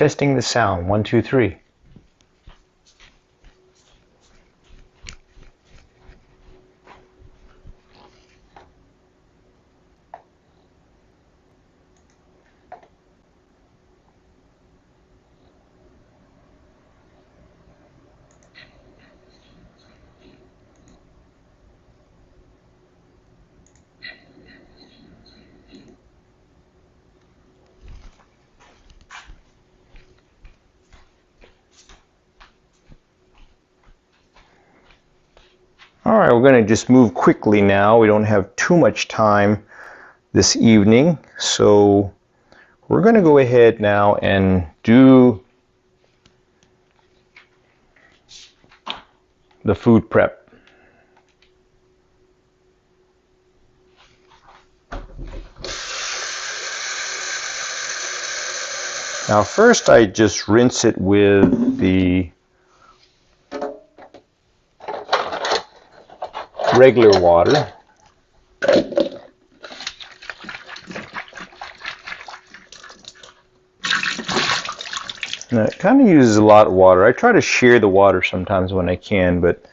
Testing the sound. 1, 2, 3. All right, we're going to just move quickly now. We don't have too much time this evening, so we're going to go ahead now and do the food prep. Now first I just rinse it with the regular water. Now it kind of uses a lot of water. I try to share the water sometimes when I can, but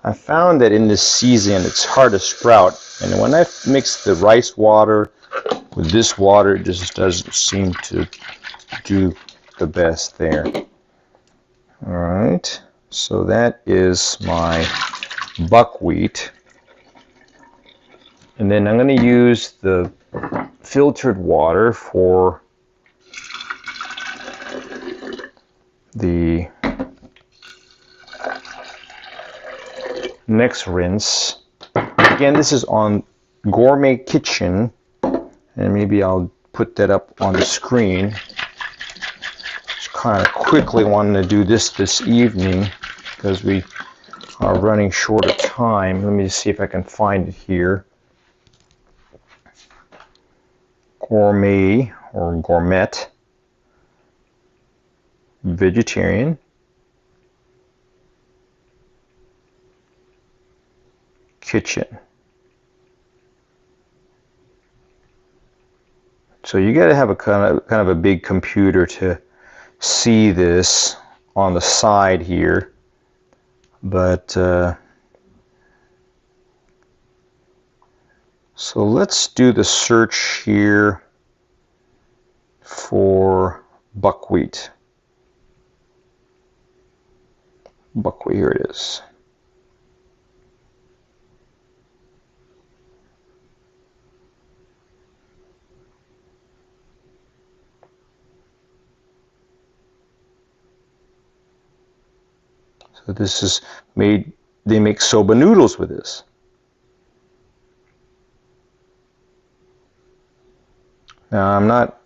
I found that in this season it's hard to sprout. And when I mix the rice water with this water, it just doesn't seem to do the best there. All right, so that is my buckwheat. And then I'm going to use the filtered water for the next rinse. Again, this is on Gourmet Kitchen, and maybe I'll put that up on the screen. Just kind of quickly wanting to do this evening because we are running short of time. Let me just see if I can find it here. Gourmet or Gourmet Vegetarian Kitchen. So you got to have a kind of a big computer to see this on the side here, but so let's do the search here for buckwheat. Buckwheat, here it is. So this is made, they make soba noodles with this. Now I'm not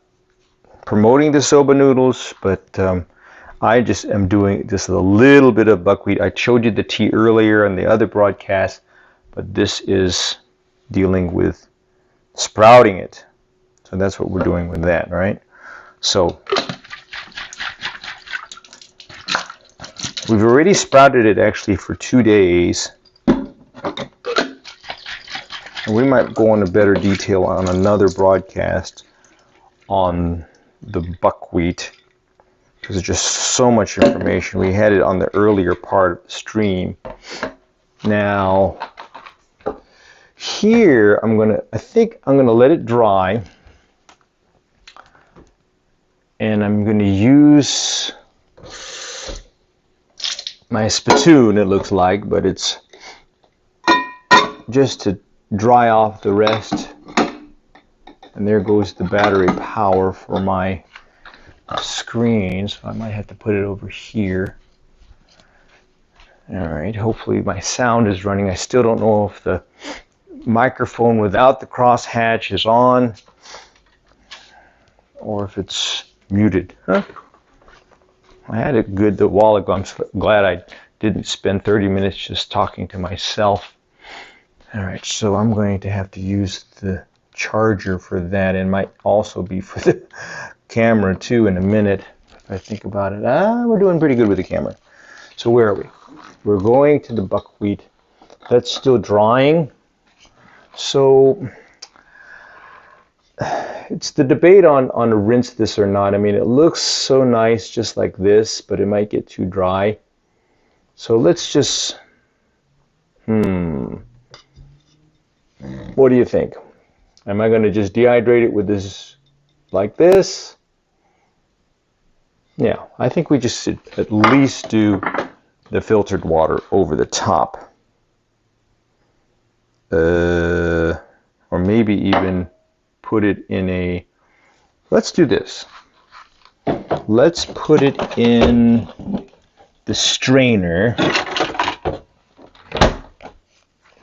promoting the soba noodles, but I just am doing just a little bit of buckwheat. I showed you the tea earlier in the other broadcast, but this is dealing with sprouting it. So that's what we're doing with that, right? So we've already sprouted it actually for 2 days. And we might go into better detail on another broadcast on the buckwheat, because there's just so much information. We had it on the earlier part of the stream. Now, here I think I'm gonna let it dry, and I'm gonna use my spittoon, it looks like, but it's just to dry off the rest. And there goes the battery power for my screen, so I might have to put it over here. All right, hopefully my sound is running. I still don't know if the microphone without the crosshatch is on or if it's muted. Huh? I had it good a while ago. I'm glad I didn't spend 30 minutes just talking to myself. All right, so I'm going to have to use the charger for that, and might also be for the camera too in a minute if I think about it. We're doing pretty good with the camera. So where are we? We're going to the buckwheat. That's still drying. So it's the debate on rinse this or not. I mean, it looks so nice just like this, but it might get too dry. So let's just, what do you think? Am I going to just dehydrate it with this, like this? Yeah, I think we just should at least do the filtered water over the top. Or maybe even put it in a, let's do this. Let's put it in the strainer.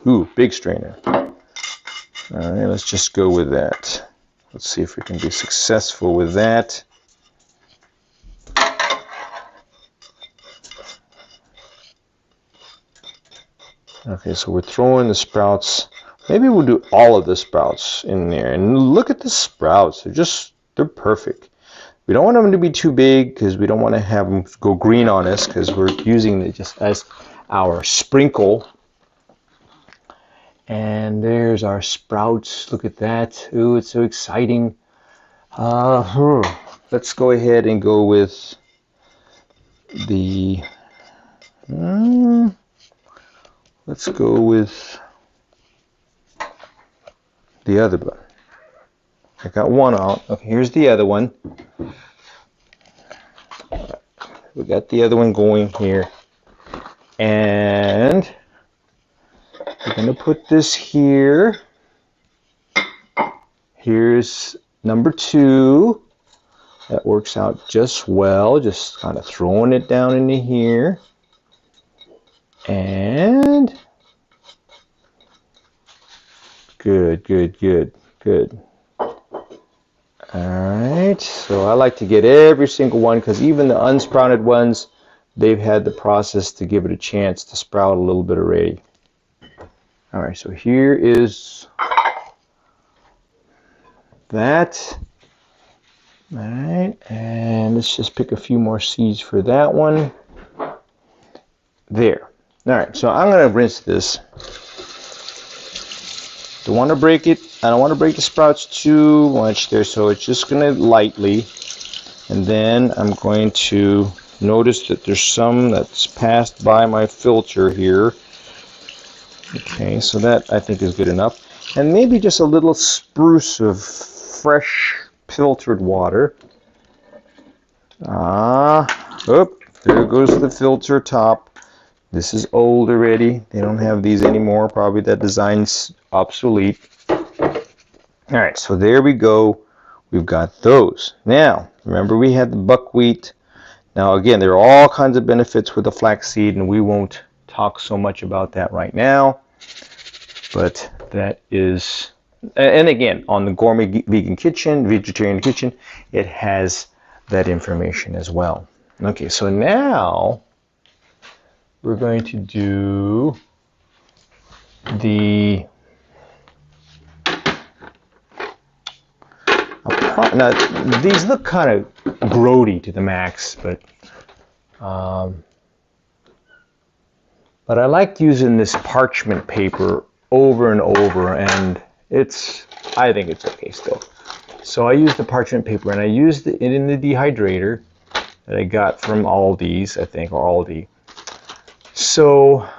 Ooh, big strainer. All right, let's just go with that. Let's see if we can be successful with that. Okay, so we're throwing the sprouts. Maybe we'll do all of the sprouts in there. And look at the sprouts. They're perfect. We don't want them to be too big because we don't want to have them go green on us because we're using it just as our sprinkle. And there's our sprouts. Look at that. Ooh, it's so exciting. Let's go ahead and go with the... let's go with the other one. I got one out. Okay, here's the other one. We got the other one going here. And we're going to put this here. Here's number 2. That works out just well. Just kind of throwing it down into here. And good. Alright, so I like to get every single one because even the unsprouted ones, they've had the process to give it a chance to sprout a little bit already. Alright, so here is that. Alright, and let's just pick a few more seeds for that one. There. Alright, so I'm going to rinse this. Don't want to break it. I don't want to break the sprouts too much there, so it's just going to lightly. And then I'm going to notice that there's some that's passed by my filter here. Okay, so that I think is good enough. And maybe just a little spruce of fresh filtered water. There goes the filter top. This is old already. They don't have these anymore. Probably that design's obsolete. Alright, so there we go. We've got those. Now, remember we had the buckwheat. Now again, there are all kinds of benefits with the flaxseed, and we won't talk so much about that right now. But that is, and again, on the Gourmet Vegan Kitchen, Vegetarian Kitchen, it has that information as well. Okay, so now we're going to do the now these look kind of grody to the max, but I like using this parchment paper over and over, and I think it's okay still. So I use the parchment paper, and I used it in the dehydrator that I got from Aldi's, I think, or Aldi. So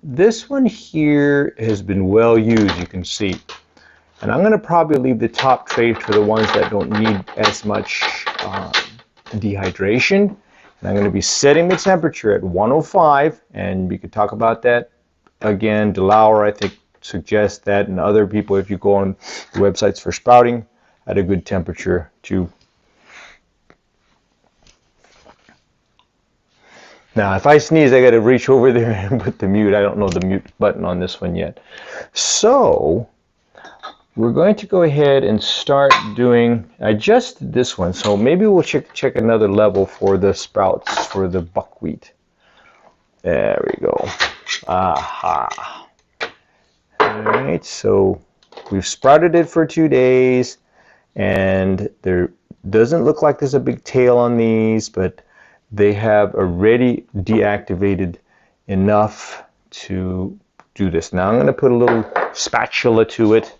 this one here has been well used, you can see. And I'm going to probably leave the top trays for the ones that don't need as much dehydration. And I'm going to be setting the temperature at 105, and we could talk about that again. DeLauer, I think, suggests that, and other people, if you go on the websites for sprouting, at a good temperature too. Now, if I sneeze, I got to reach over there and put the mute. I don't know the mute button on this one yet. So we're going to go ahead and start doing, I adjusted this one, so maybe we'll check another level for the sprouts, for the buckwheat. There we go. Aha. Alright, so we've sprouted it for 2 days, and there doesn't look like there's a big tail on these, but they have already deactivated enough to do this. Now I'm going to put a little spatula to it.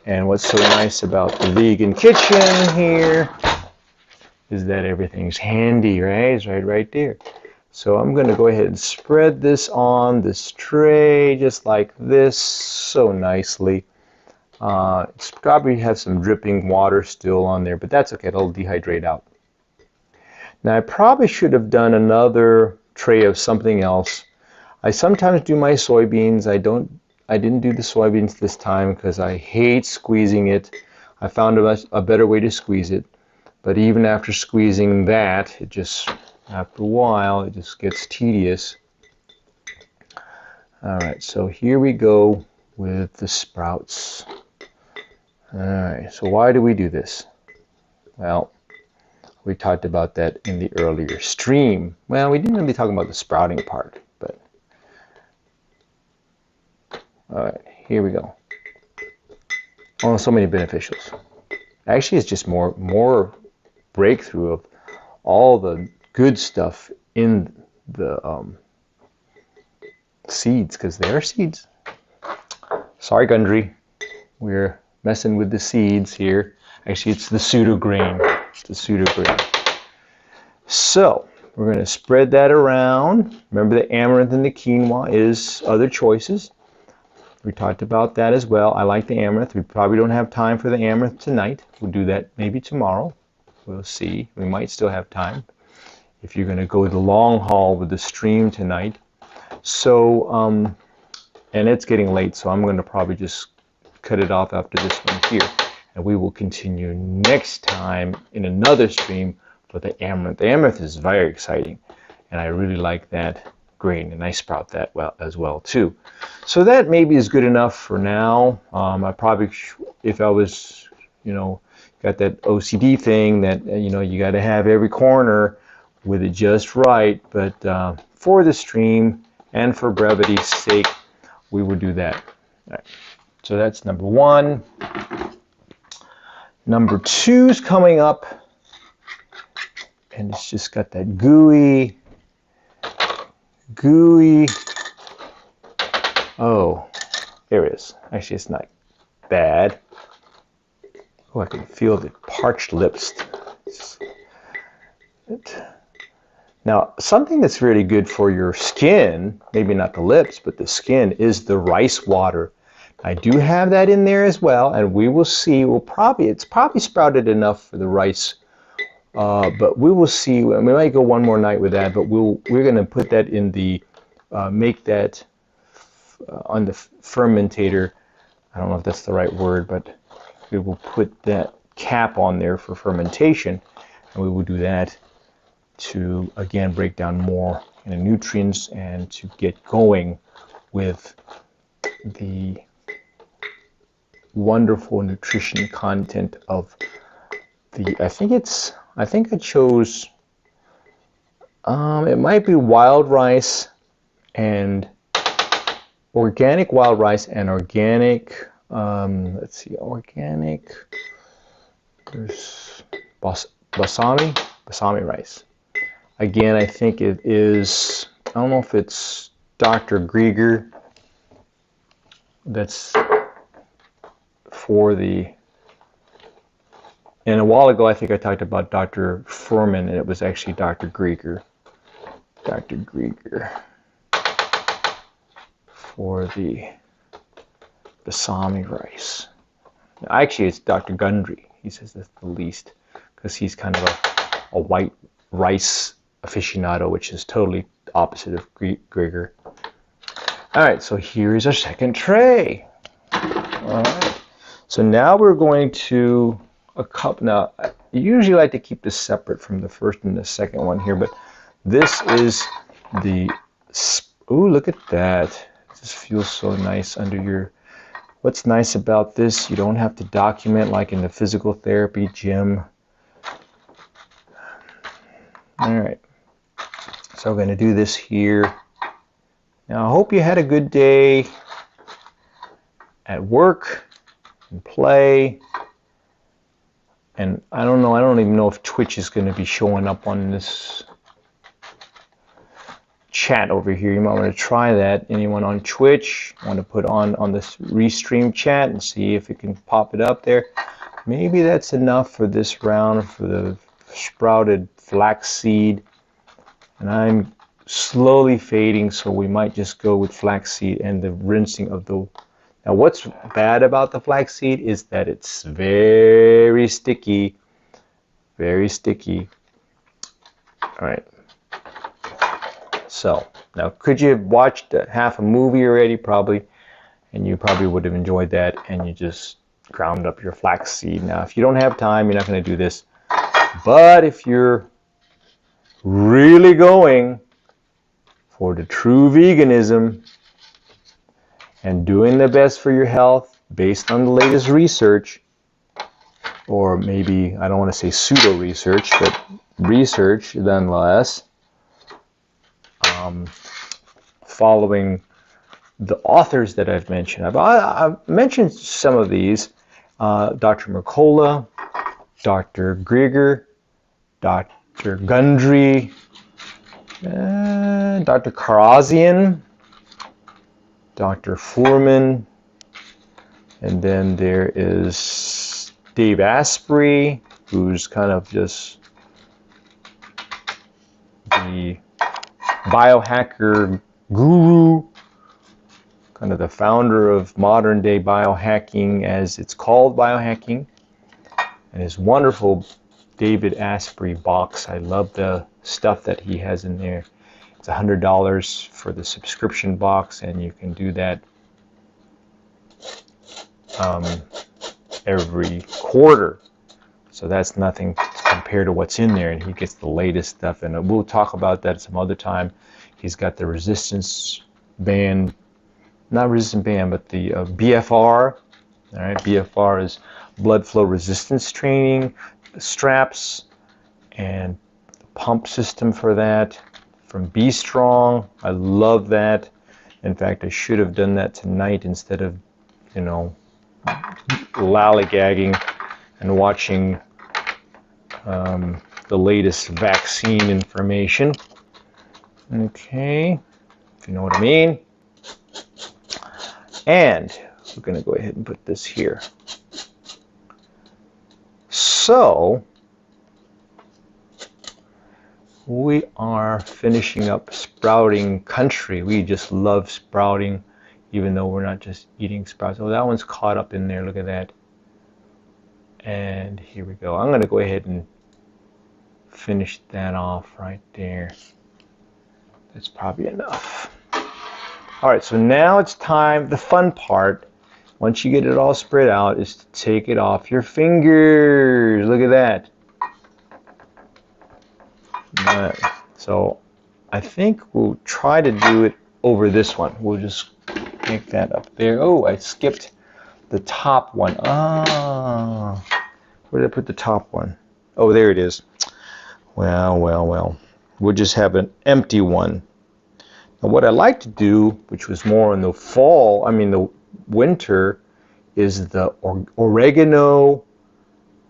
And what's so nice about the vegan kitchen here is that everything's handy, right? It's right there. So I'm going to go ahead and spread this on this tray just like this, so nicely. It's probably has some dripping water still on there, but that's okay. It'll dehydrate out. Now I probably should have done another tray of something else. I sometimes do my soybeans. I didn't do the soybeans this time because I hate squeezing it. I found a better way to squeeze it. But even after squeezing that, it just, after a while, it just gets tedious. All right, so here we go with the sprouts. All right, so why do we do this? Well, we talked about that in the earlier stream. Well, we didn't really talk about the sprouting part, but all right, here we go. Oh, so many beneficials. Actually, it's just more breakthrough of all the good stuff in the seeds, because they are seeds. Sorry, Gundry, we're messing with the seeds here. Actually, it's the pseudo grain. It's the pseudo grain. So we're going to spread that around. Remember, the amaranth and the quinoa is other choices. We talked about that as well. I like the amaranth. We probably don't have time for the amaranth tonight. We'll do that maybe tomorrow. We'll see. We might still have time if you're going to go the long haul with the stream tonight. So, and it's getting late, so I'm going to probably just cut it off after this one here. And we will continue next time in another stream for the amaranth. The amaranth is very exciting, and I really like that grain, and I sprout that well as well too. So that maybe is good enough for now. I probably, if I was, got that OCD thing that, you got to have every corner with it just right. But for the stream and for brevity's sake, we will do that. All right. So that's number one. Number two is coming up, and it's just got that gooey. Oh, there it is. Actually, it's not bad. Oh, I can feel the parched lips. Now, something that's really good for your skin, maybe not the lips, but the skin, is the rice water. I do have that in there as well, and we will see. It's probably sprouted enough for the rice, but we will see. We might go one more night with that, but we're going to put that in the make that on the fermentator. I don't know if that's the right word, but we will put that cap on there for fermentation, and we will do that to again break down more in the nutrients and to get going with the wonderful nutrition content of the, I think I chose, it might be wild rice and organic wild rice and organic, let's see, organic, there's basmati rice. Again, I think it is, I don't know if it's Dr. Grieger that's for the, and a while ago I think I talked about Dr. Furman, and it was actually Dr. Grieger. Dr. Grieger for the basmati rice. Actually, it's Dr. Gundry. He says that's the least, because he's kind of a white rice aficionado, which is totally opposite of Grieger. All right, so here is our second tray. All right, so now we're going to a cup. Now, I usually like to keep this separate from the first and the second one here, but this is the, ooh, look at that. This feels so nice under your, what's nice about this, you don't have to document like in the physical therapy gym. All right, so we're going to do this here. Now, I hope you had a good day at work and play. And I don't know, I don't even know if Twitch is going to be showing up on this chat over here. You might want to try that. Anyone on Twitch want to put on this restream chat and see if it can pop it up there. Maybe that's enough for this round for the sprouted flaxseed. And I'm slowly fading, so we might just go with flaxseed and the rinsing of the... Now what's bad about the flaxseed is that it's very sticky. Very sticky. All right. So, now could you have watched half a movie already? Probably. And you probably would have enjoyed that, and you just ground up your flaxseed. Now, if you don't have time, you're not going to do this. But if you're really going for the true veganism and doing the best for your health based on the latest research, or maybe, I don't want to say pseudo research, but research nonetheless, following the authors that I've mentioned. I've mentioned some of these, Dr. Mercola, Dr. Grieger, Dr. Gundry, Dr. Karazian, Dr. Foreman, and then there is Dave Asprey, who's kind of just the biohacker guru, kind of the founder of modern day biohacking, as it's called, biohacking, and his wonderful David Asprey box. I love the stuff that he has in there. It's $100 for the subscription box, and you can do that every quarter. So that's nothing compared to what's in there, and he gets the latest stuff, and we'll talk about that some other time. He's got the resistance band, not resistant band, but the BFR. All right, BFR is blood flow resistance training, the straps, and the pump system for that from Be Strong. I love that. In fact, I should have done that tonight instead of, you know, lollygagging and watching the latest vaccine information. Okay, if you know what I mean. And we're going to go ahead and put this here. So we are finishing up sprouting country. We just love sprouting, even though we're not just eating sprouts. Oh, that one's caught up in there. Look at that. And here we go. I'm going to go ahead and finish that off right there. That's probably enough. All right, so now it's time, the fun part, once you get it all spread out, is to take it off your fingers. Look at that. All right, so I think we'll try to do it over this one. We'll just make that up there. Oh, I skipped the top one. Ah, where did I put the top one? Oh, there it is. Well, well, well. We'll just have an empty one. Now, what I like to do, which was more in the fall, the winter, is the oregano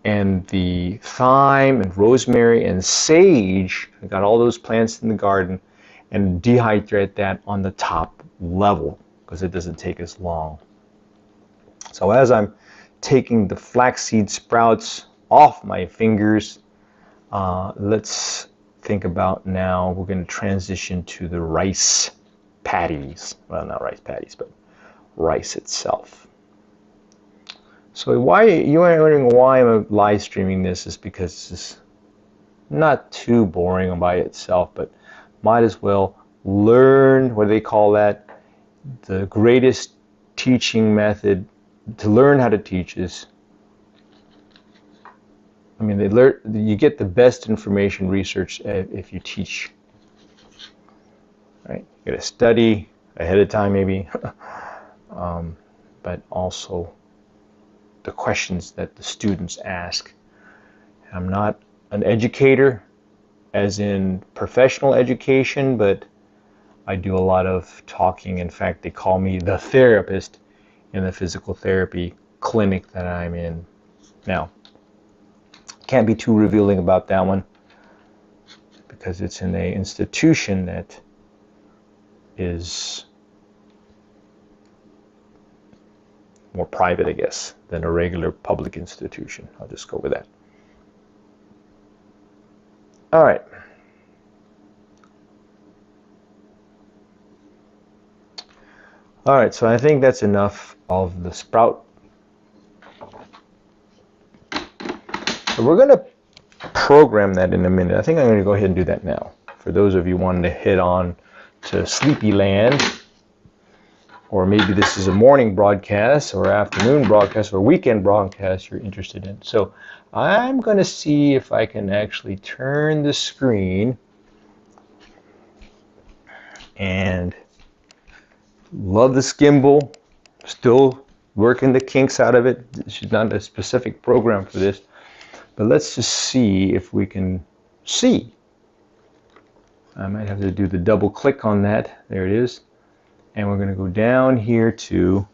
and the thyme and rosemary and sage. I got all those plants in the garden, and dehydrate that on the top level because it doesn't take as long. So as I'm taking the flaxseed sprouts off my fingers, let's think about now we're going to transition to the rice patties. Well, not rice patties, but rice itself. So why you are wondering why I'm live streaming this is because it's not too boring by itself, but might as well learn what they call that. The greatest teaching method to learn how to teach is, you get the best information research if you teach. Right? You got to study ahead of time, maybe, but also the questions that the students ask. I'm not an educator, as in professional education, but I do a lot of talking. In fact, they call me the therapist in the physical therapy clinic that I'm in. Now, can't be too revealing about that one because it's in an institution that is more private, I guess, than a regular public institution. I'll just go with that. All right. All right, so I think that's enough of the sprout. So we're going to program that in a minute. I think I'm going to go ahead and do that now. For those of you wanting to head on to Sleepy Land, or maybe this is a morning broadcast or afternoon broadcast or weekend broadcast you're interested in. So I'm going to see if I can actually turn the screen, and love this gimbal, still working the kinks out of it. This is not a specific program for this, but let's just see if we can see. I might have to do the double click on that. There it is. And we're going to go down here to,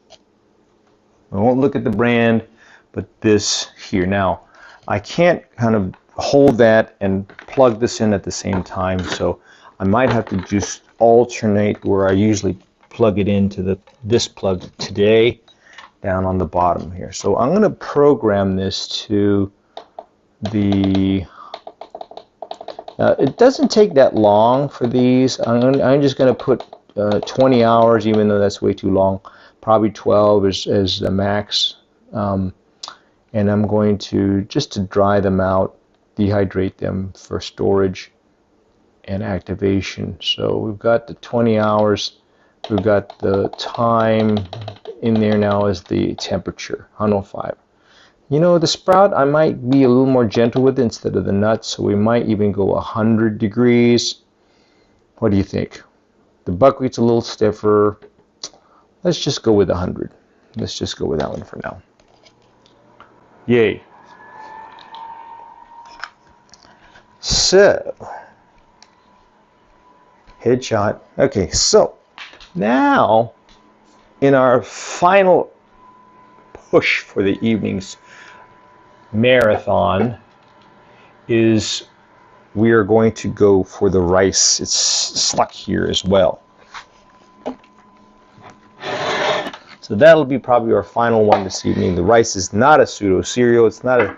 I won't look at the brand, but this here. Now, I can't kind of hold that and plug this in at the same time, so I might have to just alternate where I usually plug it into this plug today, down on the bottom here. So I'm going to program this to the, it doesn't take that long for these. I'm just going to put 20 hours, even though that's way too long. Probably 12 is the max. And I'm going to, just to dry them out, dehydrate them for storage and activation. So we've got the 20 hours. We've got the time in there now as the temperature, 105. You know, the sprout, I might be a little more gentle with it instead of the nuts, so we might even go 100 degrees. What do you think? The buckwheat's a little stiffer. Let's just go with 100. Let's just go with that one for now. Yay. So, headshot. Okay, so now in our final push for the evening's marathon is we are going to go for the rice. It's stuck here as well. So that'll be probably our final one this evening. The rice is not a pseudo-cereal. It's not a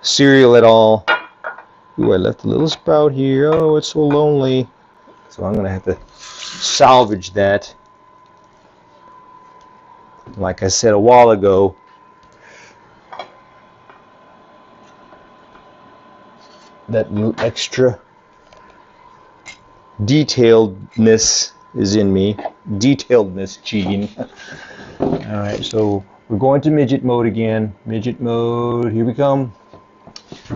cereal at all. Ooh, I left a little sprout here. Oh, it's so lonely. So I'm going to have to salvage that. Like I said a while ago, that extra detailedness is in me. Detailedness gene. Alright, so we're going to midget mode again. Midget mode, here we come.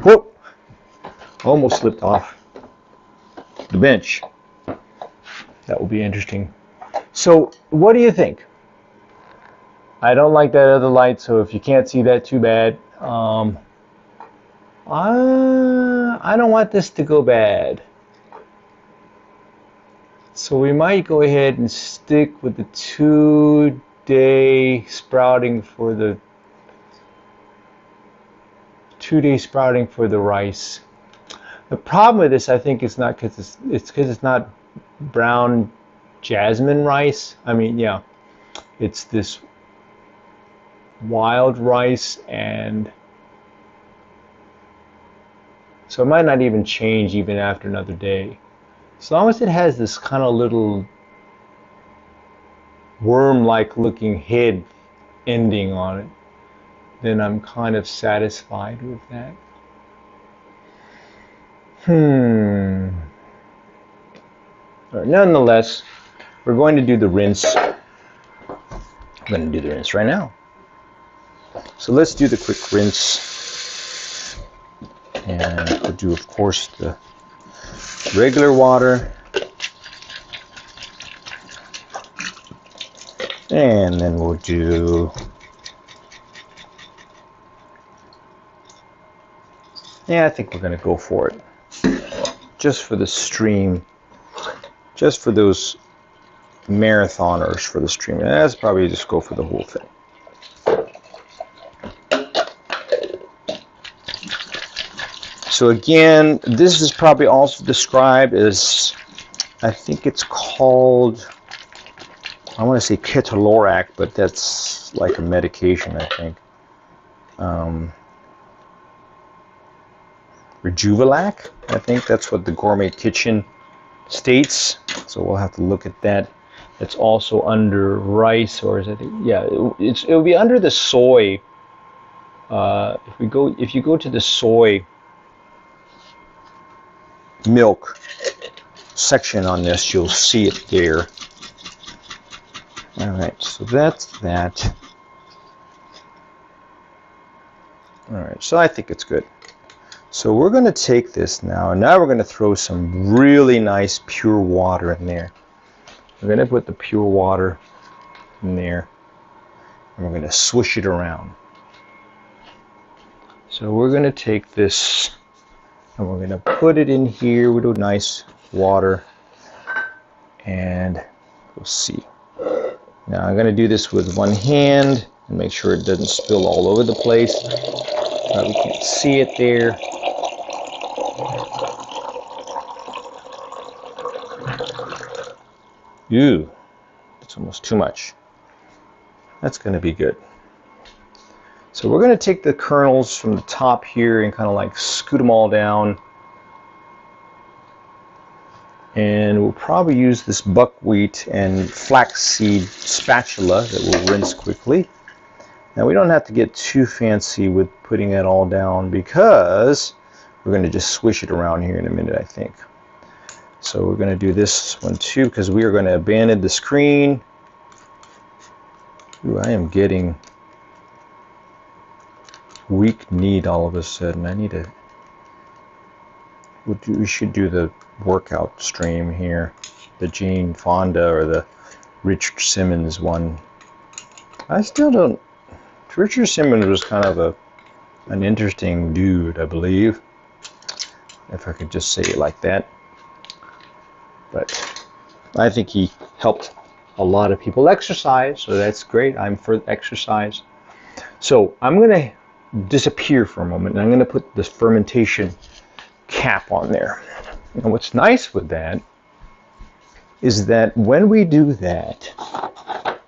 Whoop! Almost slipped off the bench. That will be interesting. So, what do you think? I don't like that other light, so if you can't see that, too bad. I don't want this to go bad. So we might go ahead and stick with the 2-day sprouting for the rice. The problem with this, I think, is not because it's not brown jasmine rice. I mean, yeah, it's this wild rice, and so it might not even change even after another day. As long as it has this kind of little worm-like looking head ending on it, then I'm kind of satisfied with that. Right, nonetheless, we're going to do the rinse. I'm going to do the rinse right now. So let's do the quick rinse. And we'll do, of course, the regular water. And then we'll do I think we're going to go for it. Just for the stream. Just for those marathoners for the stream. And that's probably just go for the whole thing. So again, this is probably also described as, I think it's called I want to say ketorolac, but that's like a medication, I think. Rejuvelac, I think that's what the Gourmet Kitchen states. So we'll have to look at that. It's also under rice, or is it? Yeah, it'll be under the soy. If you go to the soy milk section on this, you'll see it there. All right, so that's that. All right, so I think it's good. So we're going to take this now, and now we're going to throw some really nice pure water in there. We're going to put the pure water in there, and we're going to swish it around. So we're going to take this, and we're going to put it in here with a nice water, and we'll see. Now I'm going to do this with one hand and make sure it doesn't spill all over the place. We can't see it there. Ooh, that's almost too much. That's going to be good. So we're going to take the kernels from the top here and kind of like scoot them all down. And we'll probably use this buckwheat and flaxseed spatula that we'll rinse quickly. Now we don't have to get too fancy with putting it all down because we're going to just swish it around here in a minute, I think. So we're going to do this one too because we are going to abandon the screen. Ooh, I am getting weak kneed all of a sudden. I need to. We should do the workout stream here, the Jane Fonda or the Richard Simmons one. I still don't. Richard Simmons was kind of an interesting dude, I believe, if I could just say it like that. But I think he helped a lot of people exercise, so that's great. I'm for exercise. So I'm going to disappear for a moment, and I'm going to put this fermentation cap on there. And what's nice with that is that when we do that,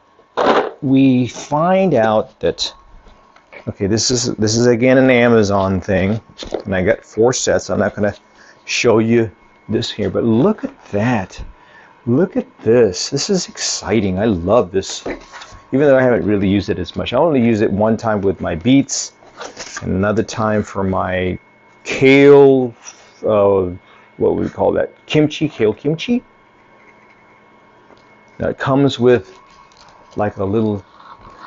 we find out that, okay, this is again an Amazon thing, and I got 4 sets. I'm not going to show you this here, but look at that. Look at this. This is exciting. I love this, even though I haven't really used it as much. I only use it one time with my beets, and another time for my kale, what would we call that? Kimchi, kale kimchi. Now it comes with like a little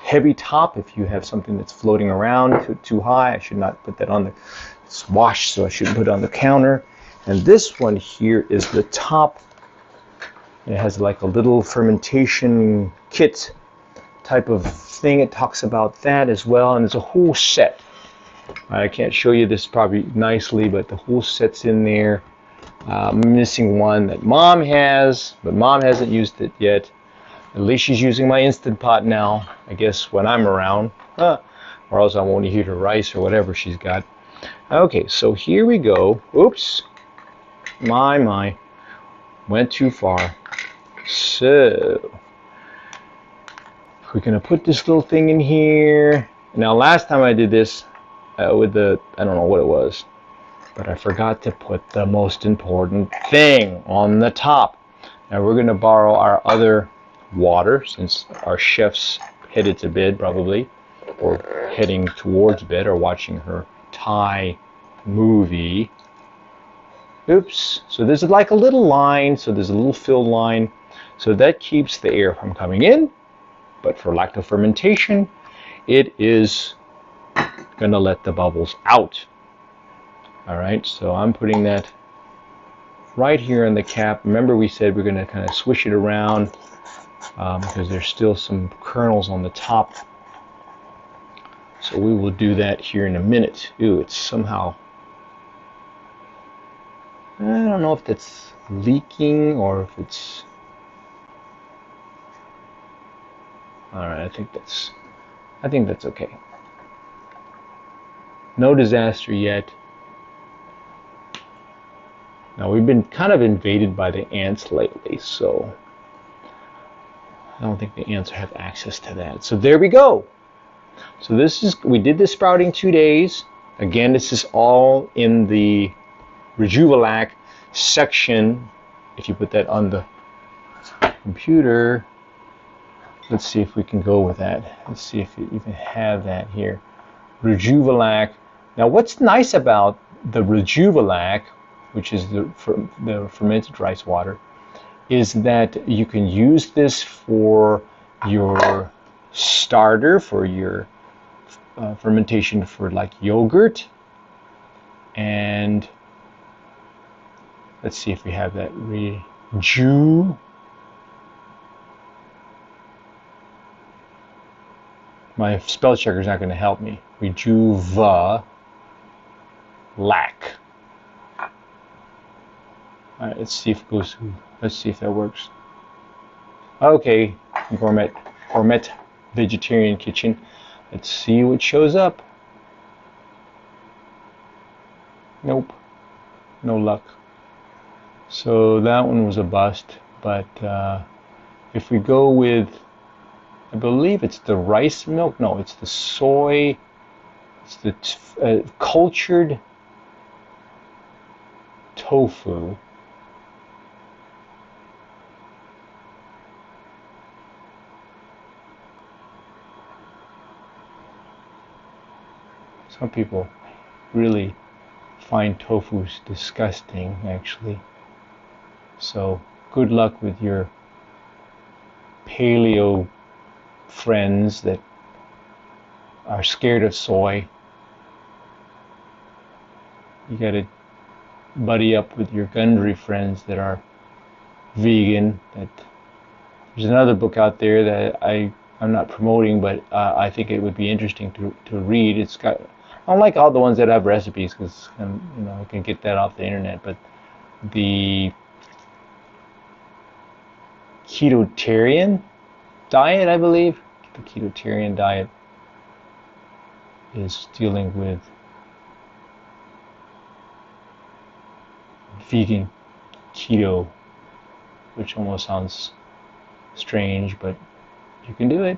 heavy top if you have something that's floating around too high. I should not put that on the, it's washed, so I shouldn't put it on the counter. And this one here is the top. It has like a little fermentation kit type of thing. It talks about that as well, and there's a whole set. I can't show you this probably nicely, but the whole set's in there. I'm missing one that Mom has, but Mom hasn't used it yet. At least she's using my Instant Pot now, I guess, when I'm around. Or else I won't eat her rice or whatever she's got. Okay, so here we go. Oops. My. Went too far. So, we're going to put this little thing in here. Now, last time I did this with the, I don't know what it was, but I forgot to put the most important thing on the top. Now, we're going to borrow our other water, since our chef's headed to bed probably, or heading towards bed, or watching her Thai movie. Oops. So there's like a little line, so there's a little filled line, so that keeps the air from coming in. But for lactofermentation, it is going to let the bubbles out. All right, so I'm putting that right here in the cap. Remember we said we're going to kind of swish it around because there's still some kernels on the top. So we will do that here in a minute. Ooh, it's somehow, I don't know if that's leaking or if it's, all right, I think that's okay. No disaster yet. Now we've been kind of invaded by the ants lately, so I don't think the ants have access to that. So there we go. So this is, we did the sprouting 2 days. Again, this is all in the Rejuvelac section. If you put that on the computer, let's see if we can go with that. Let's see if you even have that here. Rejuvelac. Now what's nice about the Rejuvelac, which is the fermented rice water, is that you can use this for your starter, for your fermentation for like yogurt. And let's see if we have that. My spell checker is not going to help me. Rejuvelac. All right, let's see if it goes through. Let's see if that works. Okay, gourmet vegetarian kitchen. Let's see what shows up. Nope, no luck. So that one was a bust. But if we go with, I believe it's the rice milk. No, it's the soy. It's the cultured tofu. Some people really find tofu disgusting, actually. So good luck with your paleo friends that are scared of soy. You gotta buddy up with your Gundry friends that are vegan. There's another book out there that I'm not promoting, but I think it would be interesting to read. It's got, I don't like all the ones that have recipes because I can get that off the internet, but the Ketotarian diet, I believe, the Ketotarian diet is dealing with vegan keto, which almost sounds strange, but you can do it.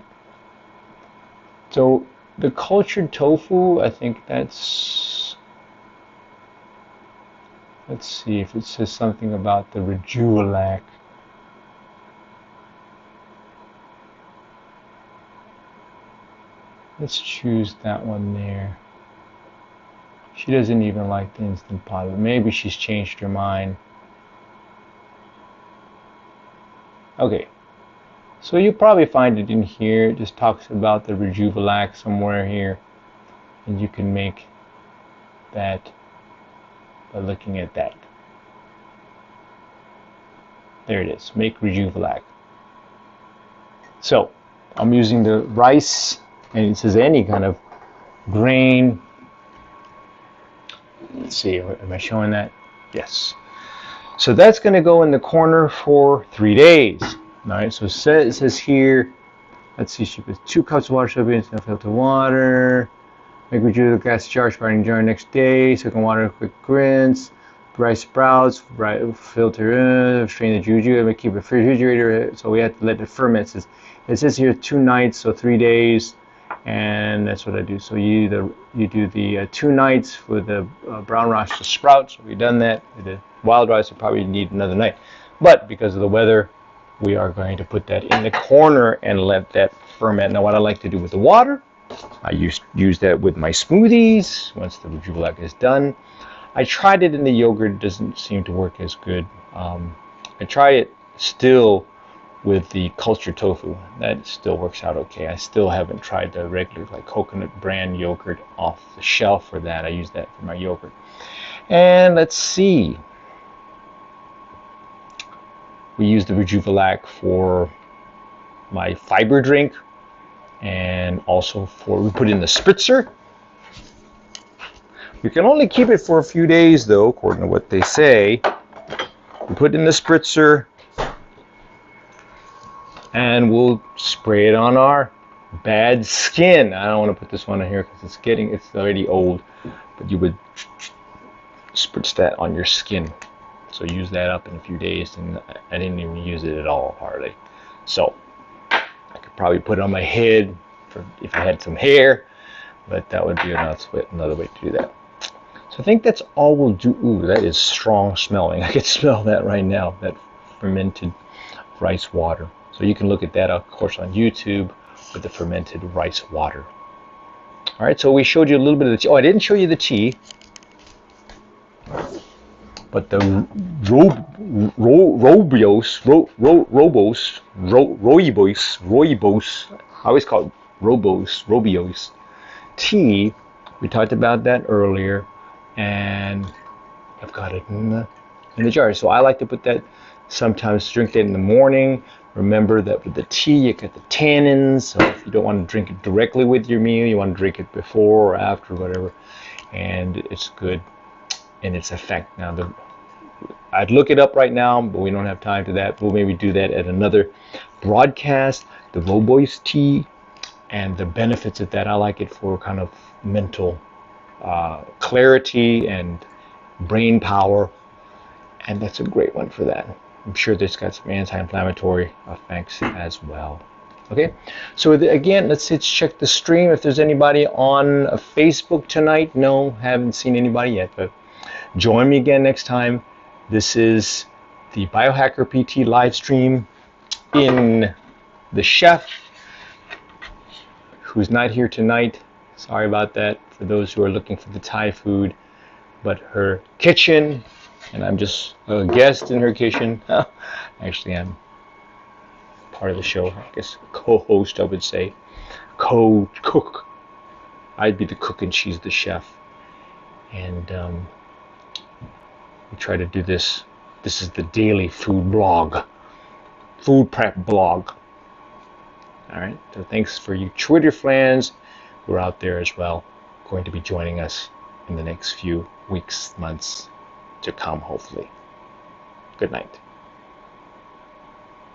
So the cultured tofu, I think that's, let's see if it says something about the Rejuvelac. Let's choose that one there. She doesn't even like the Instant Pot, but maybe she's changed her mind. Okay, so you'll probably find it in here. It just talks about the Rejuvelac somewhere here, and you can make that by looking at that. There it is, make Rejuvelac. So I'm using the rice, and it says any kind of grain. Let's see, am I showing that? Yes. So that's going to go in the corner for 3 days. All right, so it says here, let's see, she puts 2 cups of water, soybeans, no filtered water. Make Rejuvelac gas jar, sprouting jar next day. Soaking water, quick rinse. Rice sprouts, filter, strain the juju, and keep it refrigerator. So we have to let it ferment. It says here 2 nights, so 3 days. And that's what I do. So you do the 2 nights for the brown rice to sprout. So we've done that. The wild rice will probably need another night, but because of the weather, we are going to put that in the corner and let that ferment. Now, what I like to do with the water, I use that with my smoothies. Once the Rejuvelac is done, I tried it in the yogurt. It doesn't seem to work as good. I try it still with the cultured tofu. That still works out okay. I still haven't tried the regular like coconut brand yogurt off the shelf for that. I use that for my yogurt. And let's see. We use the Rejuvelac for my fiber drink, and also we put in the spritzer. You can only keep it for a few days though, according to what they say. We put in the spritzer, and we'll spray it on our bad skin. I don't want to put this one in here because it's already old, but you would spritz that on your skin. So use that up in a few days, and I didn't even use it at all hardly. So probably put it on my head for if I had some hair, but that would be another way to do that. So I think that's all we'll do. Ooh, that is strong smelling. I can smell that right now, that fermented rice water. So you can look at that, of course, on YouTube with the fermented rice water. All right, so we showed you a little bit of the tea. Oh, I didn't show you the tea, but the rooibos, I always call it robios tea. We talked about that earlier, and I've got it in the jar. So I like to put that, sometimes drink that in the morning. Remember that with the tea, you get the tannins. So if you don't want to drink it directly with your meal, you want to drink it before or after, whatever. And it's good in its effect. Now, I'd look it up right now, but we don't have time for that. We'll maybe do that at another broadcast. The rooibos tea and the benefits of that. I like it for kind of mental clarity and brain power, and that's a great one for that. I'm sure this got some anti-inflammatory effects as well. Okay, so again, let's check the stream if there's anybody on Facebook tonight. No, haven't seen anybody yet, but join me again next time. This is the BiohackerPT live stream in the chef, who's not here tonight. Sorry about that for those who are looking for the Thai food, but her kitchen, and I'm just a guest in her kitchen. Actually, I'm part of the show, I guess co-host, I would say. Co-cook. I'd be the cook and she's the chef. And we try to do this. This is the daily food blog, food prep blog. All right, so thanks for you Twitter fans who are out there as well, going to be joining us in the next few weeks, months to come, hopefully. Good night.